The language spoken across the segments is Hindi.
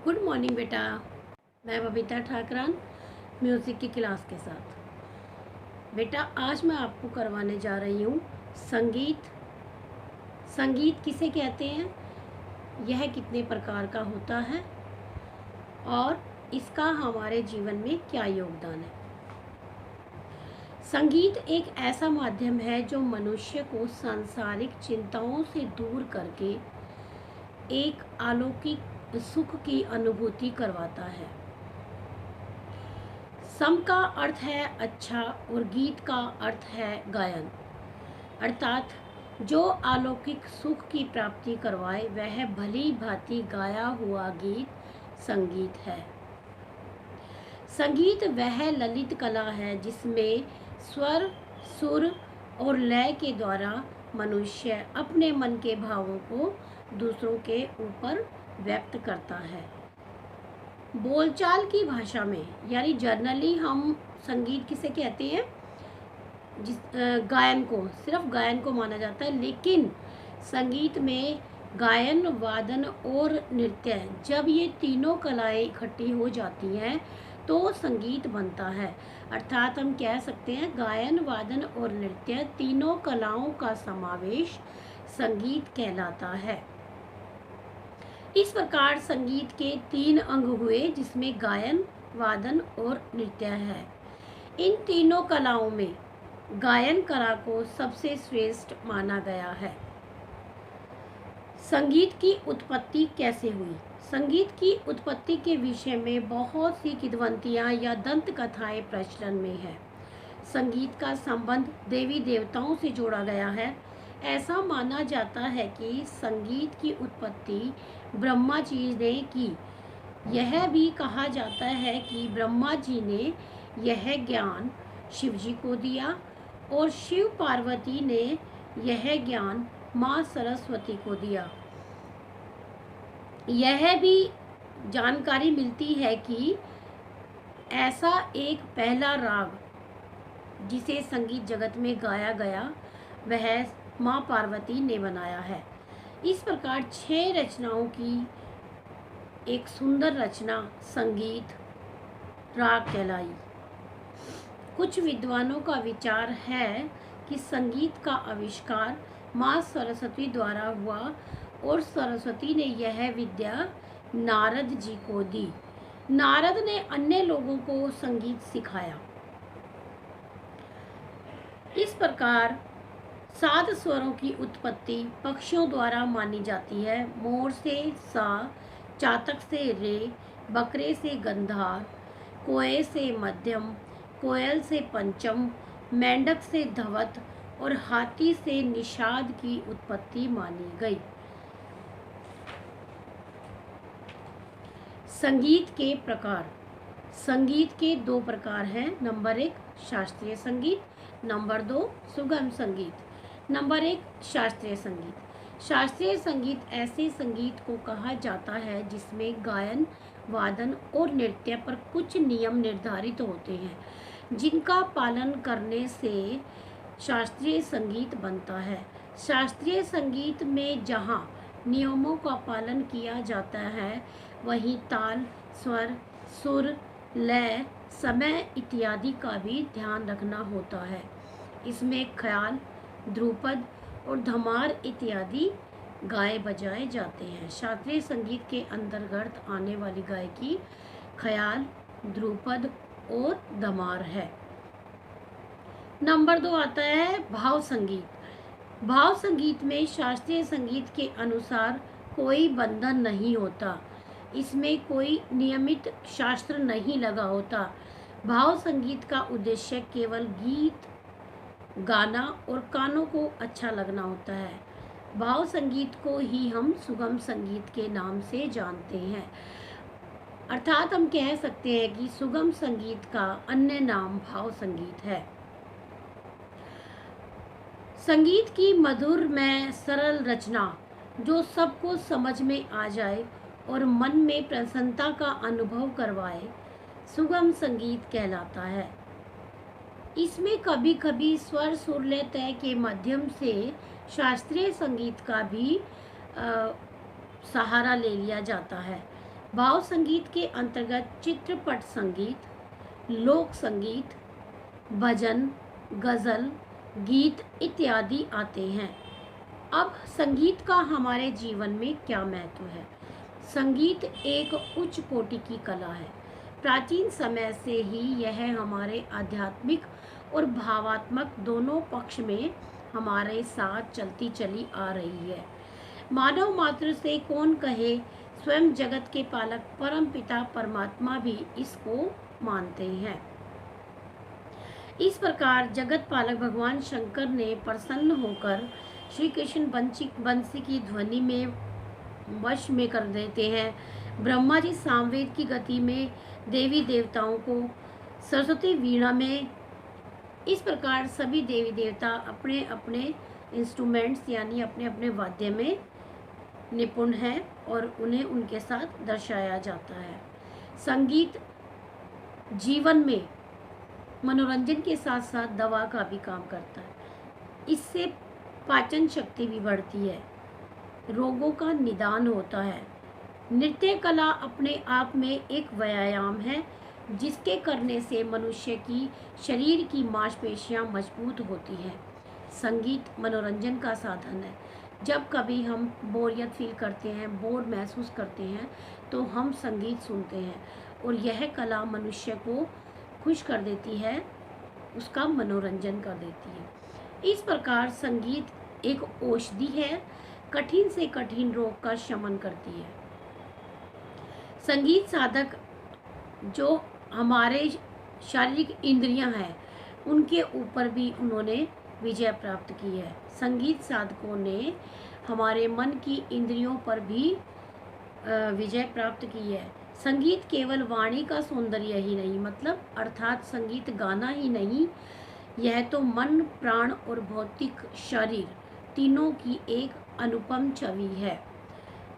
गुड मॉर्निंग बेटा। मैं बबीता ठाकरान म्यूज़िक की क्लास के साथ। बेटा आज मैं आपको करवाने जा रही हूँ संगीत। संगीत किसे कहते हैं, यह कितने प्रकार का होता है और इसका हमारे जीवन में क्या योगदान है। संगीत एक ऐसा माध्यम है जो मनुष्य को सांसारिक चिंताओं से दूर करके एक अलौकिक सुख की अनुभूति करवाता है। सम का अर्थ है अच्छा और गीत का अर्थ है गायन, अर्थात जो अलौकिक सुख की प्राप्ति करवाए वह भली भांति गाया हुआ गीत संगीत है। संगीत वह ललित कला है जिसमें स्वर, सुर और लय के द्वारा मनुष्य अपने मन के भावों को दूसरों के ऊपर व्यक्त करता है। बोलचाल की भाषा में यानी जर्नली हम संगीत किसे कहते हैं, जिस गायन को, सिर्फ गायन को माना जाता है, लेकिन संगीत में गायन, वादन और नृत्य, जब ये तीनों कलाएं इकट्ठी हो जाती हैं तो संगीत बनता है। अर्थात हम कह सकते हैं गायन, वादन और नृत्य तीनों कलाओं का समावेश संगीत कहलाता है। इस प्रकार संगीत के 3 अंग हुए जिसमें गायन, वादन और नृत्य है। इन तीनों कलाओं में गायन कला को सबसे श्रेष्ठ माना गया है। संगीत की उत्पत्ति कैसे हुई? संगीत की उत्पत्ति के विषय में बहुत सी किंवदंतियां या दंत कथाएं प्रचलन में है। संगीत का संबंध देवी देवताओं से जोड़ा गया है। ऐसा माना जाता है कि संगीत की उत्पत्ति ब्रह्मा जी ने की। यह भी कहा जाता है कि ब्रह्मा जी ने यह ज्ञान शिव जी को दिया और शिव पार्वती ने यह ज्ञान माँ सरस्वती को दिया। यह भी जानकारी मिलती है कि ऐसा एक पहला राग जिसे संगीत जगत में गाया गया वह माँ पार्वती ने बनाया है। इस प्रकार 6 रचनाओं की एक सुंदर रचना संगीत राग कहलाई। कुछ विद्वानों का विचार है कि संगीत का आविष्कार माँ सरस्वती द्वारा हुआ और सरस्वती ने यह विद्या नारद जी को दी। नारद ने अन्य लोगों को संगीत सिखाया। इस प्रकार 7 स्वरों की उत्पत्ति पक्षियों द्वारा मानी जाती है। मोर से सा, चातक से रे, बकरे से गंधार, कोए से मध्यम, कोयल से पंचम, मेंढक से धवत और हाथी से निषाद की उत्पत्ति मानी गई। संगीत के प्रकार। संगीत के 2 प्रकार हैं। नंबर 1 शास्त्रीय संगीत, नंबर 2 सुगम संगीत। नंबर 1 शास्त्रीय संगीत। शास्त्रीय संगीत ऐसे संगीत को कहा जाता है जिसमें गायन, वादन और नृत्य पर कुछ नियम निर्धारित होते हैं जिनका पालन करने से शास्त्रीय संगीत बनता है। शास्त्रीय संगीत में जहाँ नियमों का पालन किया जाता है वहीं ताल, स्वर, सुर, लय, समय इत्यादि का भी ध्यान रखना होता है। इसमें ख्याल, ध्रुपद और धमार इत्यादि गाए बजाए जाते हैं। शास्त्रीय संगीत के अंतर्गत आने वाली गायकी ख्याल, ध्रुपद और धमार है। नंबर 2 आता है भाव संगीत। भाव संगीत में शास्त्रीय संगीत के अनुसार कोई बंधन नहीं होता। इसमें कोई नियमित शास्त्र नहीं लगा होता। भाव संगीत का उद्देश्य केवल गीत गाना और कानों को अच्छा लगना होता है। भाव संगीत को ही हम सुगम संगीत के नाम से जानते हैं। अर्थात हम कह सकते हैं कि सुगम संगीत का अन्य नाम भाव संगीत है। संगीत की मधुर में सरल रचना जो सबको समझ में आ जाए और मन में प्रसन्नता का अनुभव करवाए सुगम संगीत कहलाता है। इसमें कभी कभी स्वर, सुर, लय, तय के माध्यम से शास्त्रीय संगीत का भी सहारा ले लिया जाता है। भाव संगीत के अंतर्गत चित्रपट संगीत, लोक संगीत, भजन, गज़ल, गीत इत्यादि आते हैं। अब संगीत का हमारे जीवन में क्या महत्व है? संगीत एक उच्च कोटि की कला है। प्राचीन समय से ही यह हमारे आध्यात्मिक और भावात्मक दोनों पक्ष में हमारे साथ चलती चली आ रही है। मानव मात्र से कौन कहे, स्वयं जगत के पालक परम पिता परमात्मा भी इसको मानते हैं। इस प्रकार जगत पालक भगवान शंकर ने प्रसन्न होकर श्री कृष्ण बंसी की ध्वनि में वश में कर देते हैं। ब्रह्मा जी सामवेद की गति में देवी देवताओं को, सरस्वती वीणा में। इस प्रकार सभी देवी देवता अपने अपने इंस्ट्रूमेंट्स यानी अपने अपने वाद्य में निपुण हैं और उन्हें उनके साथ दर्शाया जाता है। संगीत जीवन में मनोरंजन के साथ साथ दवा का भी काम करता है। इससे पाचन शक्ति भी बढ़ती है, रोगों का निदान होता है। नृत्य कला अपने आप में एक व्यायाम है जिसके करने से मनुष्य की शरीर की मांसपेशियां मजबूत होती हैं। संगीत मनोरंजन का साधन है। जब कभी हम बोरियत फील करते हैं, बोर महसूस करते हैं, तो हम संगीत सुनते हैं और यह कला मनुष्य को खुश कर देती है, उसका मनोरंजन कर देती है। इस प्रकार संगीत एक औषधि है, कठिन से कठिन रोग का शमन करती है। संगीत साधक जो हमारे शारीरिक इंद्रियां हैं उनके ऊपर भी उन्होंने विजय प्राप्त की है। संगीत साधकों ने हमारे मन की इंद्रियों पर भी विजय प्राप्त की है। संगीत केवल वाणी का सौंदर्य ही नहीं, मतलब अर्थात संगीत गाना ही नहीं, यह तो मन, प्राण और भौतिक शरीर तीनों की एक अनुपम छवि है।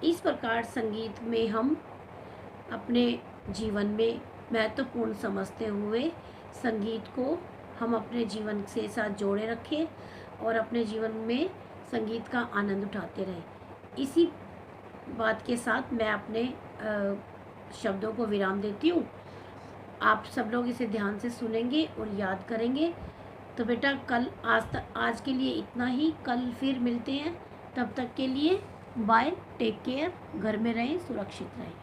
इस प्रकार संगीत में हम अपने जीवन में महत्वपूर्ण समझते हुए संगीत को हम अपने जीवन से साथ जोड़े रखें और अपने जीवन में संगीत का आनंद उठाते रहें। इसी बात के साथ मैं अपने शब्दों को विराम देती हूँ। आप सब लोग इसे ध्यान से सुनेंगे और याद करेंगे। तो बेटा आज के लिए इतना ही, कल फिर मिलते हैं। तब तक के लिए बाय, टेक केयर, घर में रहें, सुरक्षित रहें।